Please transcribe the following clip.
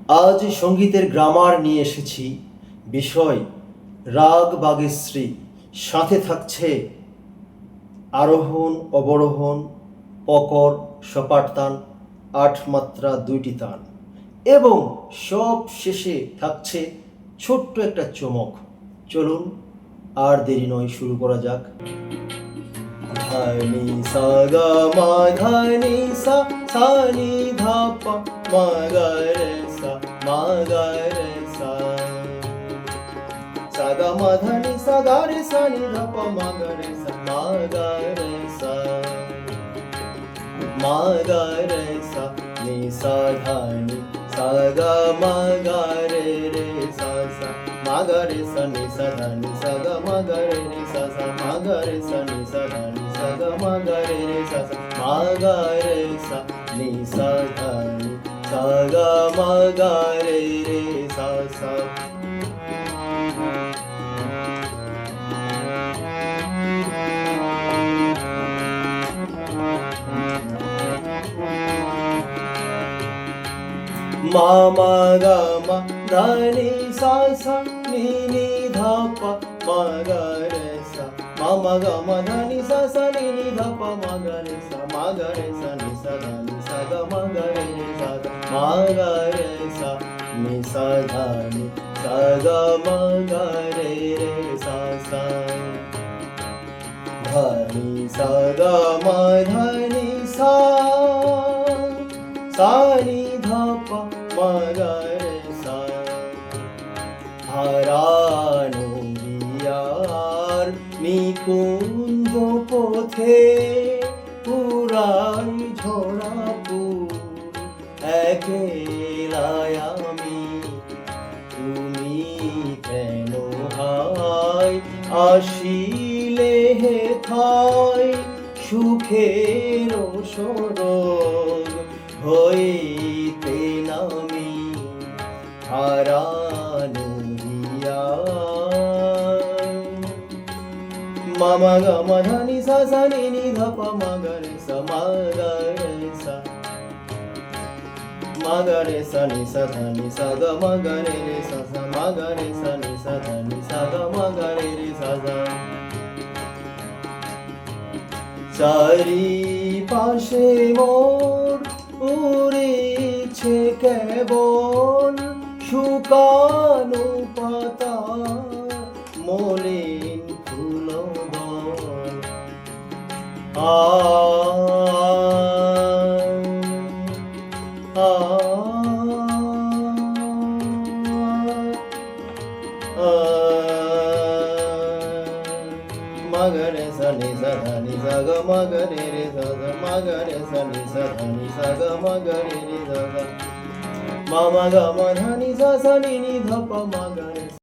আজ সঙ্গীতের গ্রামার নিয়ে এসেছি, বিষয় রাগ বাগেশ্রী। সাথে থাকছে আরোহণ অবরোহণ, পকর, সপাট তান, আট মাত্রা, দুইটি তান, এবং সব শেষে থাকছে ছোট্ট একটা চমক। চলুন আর দেরি নয়, শুরু করা যাক। ধানি সা গা মা ধানি সা সা নি ধা পা মা গা রে সা মা গা রে সা সা গা মা ধানি সা গা রে সা নি ধা পা মা গা রে সা মা গা রে সা মা গা রে সা নি সা ধানি সা গা মা গা রে রে সা সা মা গা রে সা নি সা ধানি সা গা মা গা রে রে সা সা মা গা রে সা নি সা ধানি সা গা মা গা রে রে সা সা মা গা রে সা নি সা ধানি সা গা মা গা রে রে সা সা। মা মা গা মা ধানি সা সা নি নি ধা পা মা গা রে সা মা মা গা মা ধানি সা সা নি নি ধা পা মা গা রে সা মা গা রে সা নি সা ধানি সা গা মা গা রে রে সা গা মা গা রে সা নি সা ধানি সা গা মা গা রে রে সা সা ধানি সা গা মা ধানি সা সা নি ধা পা মা গা রে সা। হারানো হিয়ার নিকুঞ্জ পথে পুরাই ঝরা ফুল, একলাই আমি, তুমি কেন হায় আসিলে হেথায় সুখের সরগ হইতে নামি। হারানো মা মা গা মা ধানি সা সা নি নি ধা পা মা গা রে সা মা গা রে সা মা গা রে সা নি সা ধানি সা গা মা গা রে রে সা সা মা গা রে সা নি সা ধানি সা গা মা গা রে রে সা সা। চারি পাশে মোর উড়েছে কেবল শুকানো পাতা মলিন ফুলবন। আ আ মা গা রে সা নি সা ধানি সা গা মা গা রে রে সা সা মা গা রে সা নি সা ধানি সা গা মা গা রে রে সা সা মা মা গা মা ধানি সা সা নি নি ধা পা মা গা রে